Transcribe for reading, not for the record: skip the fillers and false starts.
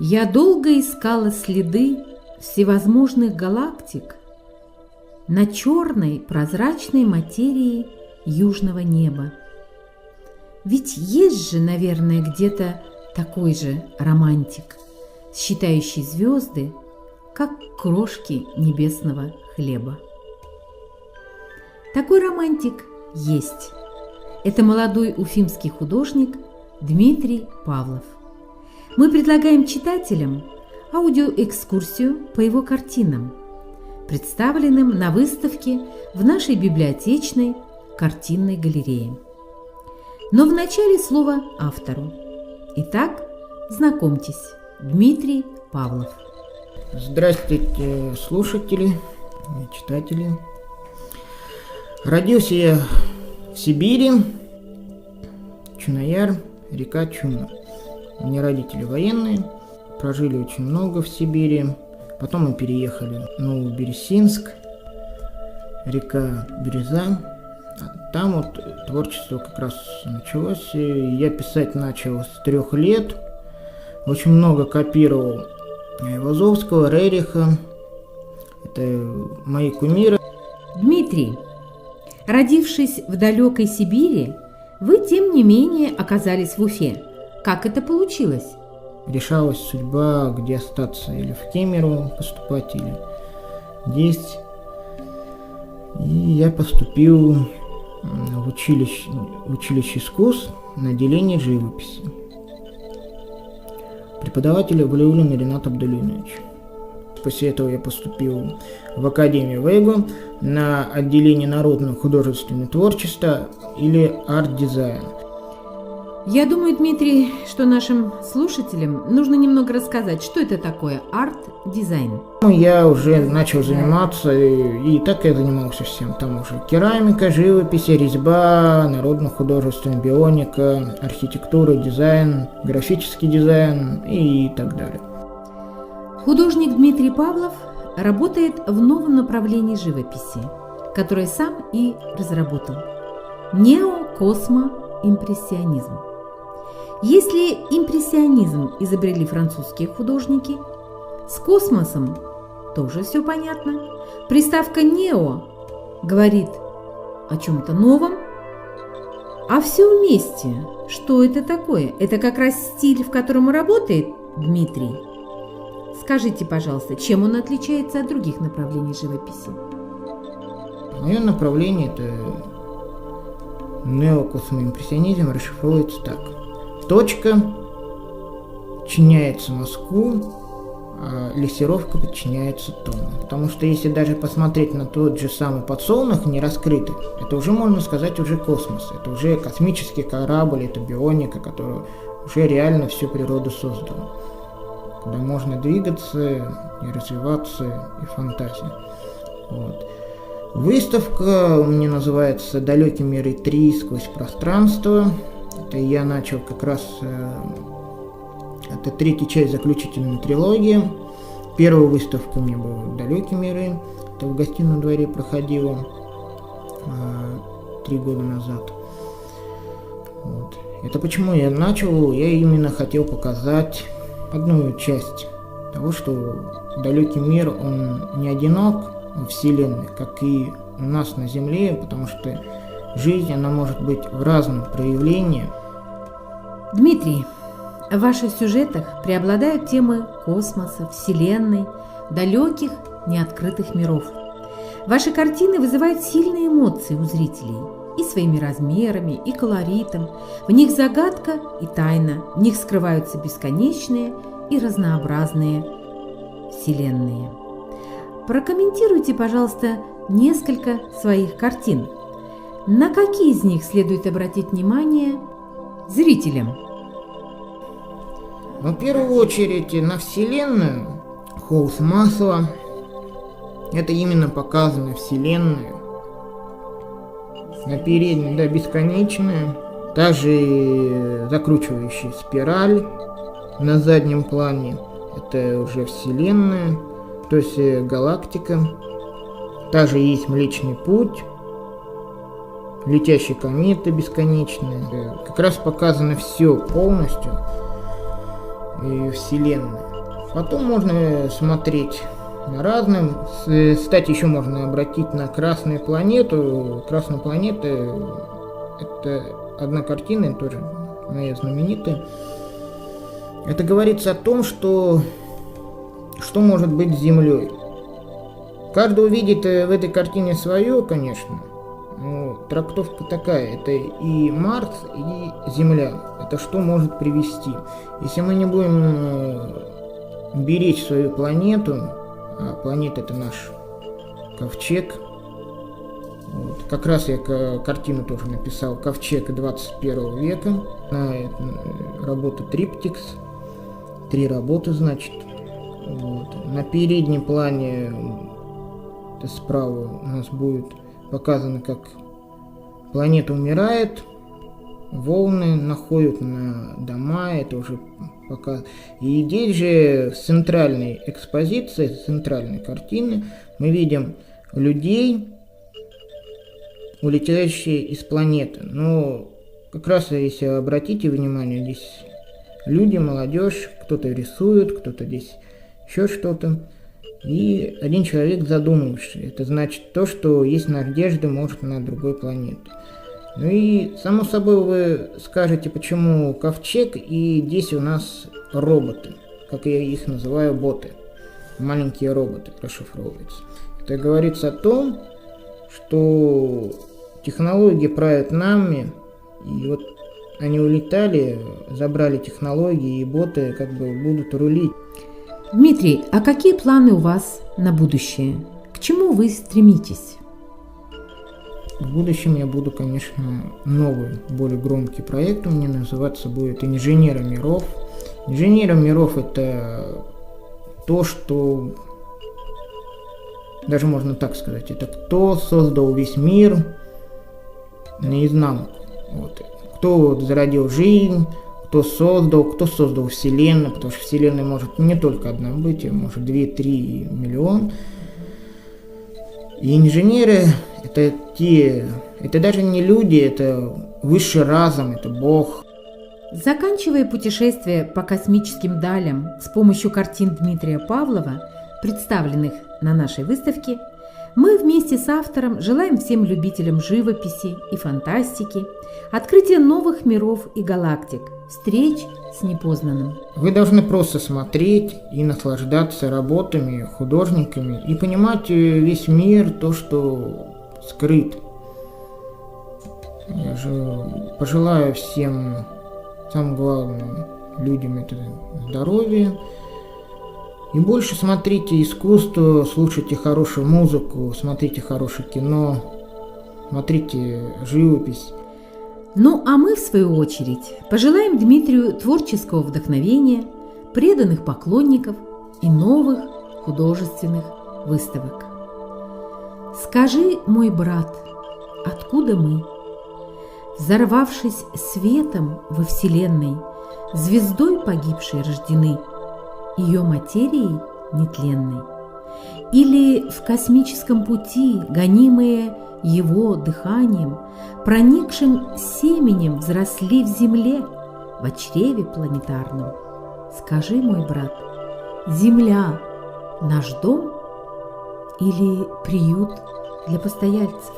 Я долго искала следы всевозможных галактик на черной прозрачной материи южного неба. Ведь есть же, наверное, где-то такой же романтик, считающий звезды как крошки небесного хлеба. Такой романтик есть. Это молодой уфимский художник Дмитрий Павлов. Мы предлагаем читателям аудиоэкскурсию по его картинам, представленным на выставке в нашей библиотечной картинной галерее. Но вначале слово автору. Итак, знакомьтесь, Дмитрий Павлов. Здравствуйте, слушатели, читатели. Родился я в Сибири, Чунояр, река Чуна. У меня родители военные, прожили очень много в Сибири. Потом мы переехали в Новобересинск, река Березань. Там вот творчество как раз началось. Я писать начал с 3 лет. Очень много копировал Айвазовского, Рериха. Это мои кумиры. Дмитрий, родившись в далекой Сибири, вы, тем не менее, оказались в Уфе. Как это получилось? Решалась судьба, где остаться, или в Кемерово поступать, или здесь. И я поступил в училище искусств на отделение живописи. Преподаватель Валиуллин Ринат Абдулинович. После этого я поступил в Академию Вейго на отделение народного художественного творчества или арт-дизайн. Я думаю, Дмитрий, что нашим слушателям нужно немного рассказать, что это такое арт-дизайн. Я уже начал заниматься, и так я занимался всем. Там уже керамика, живопись, резьба, народно-художественная бионика, архитектура, дизайн, графический дизайн и так далее. Художник Дмитрий Павлов работает в новом направлении живописи, которое сам и разработал – неокосмоимпрессионизм. Если импрессионизм изобрели французские художники, с космосом тоже все понятно. Приставка «нео» говорит о чем-то новом, а все вместе. Что это такое? Это как раз стиль, в котором работает Дмитрий. Скажите, пожалуйста, чем он отличается от других направлений живописи? Мое направление – это неокосмоимпрессионизм, расшифровывается так. Точка подчиняется мазку, а лессировка подчиняется тону. Потому что если даже посмотреть на тот же самый подсолнух не раскрытый, это уже, можно сказать, уже космос. Это уже космический корабль, это бионика, которая уже реально всю природу создала. Куда можно двигаться и развиваться, и фантазия. Вот. Выставка у меня называется «Далекие миры 3. Сквозь пространство». Это я начал как раз, это 3-я часть заключительной трилогии. Первая выставка у меня была «Далекие миры», это в Гостином дворе проходила 3 года назад. Вот. Это почему я начал, я именно хотел показать одну часть того, что далекий мир, он не одинок в Вселенной, как и у нас на Земле, потому что жизнь, она может быть в разном проявлении. Дмитрий, в ваших сюжетах преобладают темы космоса, Вселенной, далеких, неоткрытых миров. Ваши картины вызывают сильные эмоции у зрителей и своими размерами, и колоритом. В них загадка и тайна, в них скрываются бесконечные и разнообразные вселенные. Прокомментируйте, пожалуйста, несколько своих картин. На какие из них следует обратить внимание зрителям? В первую очередь на Вселенную, холст масла. Это именно показана Вселенная. На передней, да, бесконечная. Также закручивающая спираль на заднем плане. Это уже Вселенная, то есть галактика. Также есть Млечный Путь. летящие кометы бесконечные. Как раз показано все полностью и Вселенная. Потом можно смотреть на разным. Кстати, еще можно обратить на Красную планету. Красная планета — это одна картина, тоже моя знаменитая. Это говорится о том, что может быть с Землей. Каждый увидит в этой картине свое, конечно. Но трактовка такая: это и Марс, и Земля. Это что может привести. Если мы не будем беречь свою планету, а планета — это наш ковчег. Вот. Как раз я картину тоже написал «Ковчег 21 века». Работа «Триптикс». 3 работы, значит. Вот. На переднем плане, это справа, у нас будет показано, как планета умирает, волны находят на дома, это уже пока. И здесь же в центральной экспозиции, центральной картины, мы видим людей, улетающие из планеты. Но как раз, если обратите внимание, здесь люди, молодежь, кто-то рисует, кто-то здесь еще что-то. И один человек задумавший. Это значит то, что есть надежда, может, на другой планете. Ну и, само собой, вы скажете, почему ковчег, и здесь у нас роботы, как я их называю, боты. Маленькие роботы расшифровываются. Это говорится о том, что технологии правят нами, и вот они улетали, забрали технологии, и боты как бы будут рулить. Дмитрий, а какие планы у вас на будущее? К чему вы стремитесь? В будущем я буду, конечно, новый, более громкий проект у меня называться будет «Инженеры миров». Инженеры миров — это то, что, даже можно так сказать, это кто создал весь мир наизнанку. Вот. Кто зародил жизнь, кто создал Вселенную, потому что Вселенная может не только одна быть, а может 2-3 миллиона. И инженеры — это даже не люди, это высший разум, это Бог. Заканчивая путешествие по космическим далям с помощью картин Дмитрия Павлова, представленных на нашей выставке, мы вместе с автором желаем всем любителям живописи и фантастики открытия новых миров и галактик, встреч с непознанным. Вы должны просто смотреть и наслаждаться работами, художниками и понимать весь мир, то, что скрыт. Я же пожелаю всем, самым главным, людям это здоровье. И больше смотрите искусство, слушайте хорошую музыку, смотрите хорошее кино, смотрите живопись. Ну а мы, в свою очередь, пожелаем Дмитрию творческого вдохновения, преданных поклонников и новых художественных выставок. Скажи, мой брат, откуда мы? Взорвавшись светом во Вселенной, звездой погибшей рождены, ее материей нетленной? Или в космическом пути, гонимые его дыханием, проникшим семенем взросли в земле, в чреве планетарном? Скажи, мой брат, Земля — наш дом или приют для постояльцев?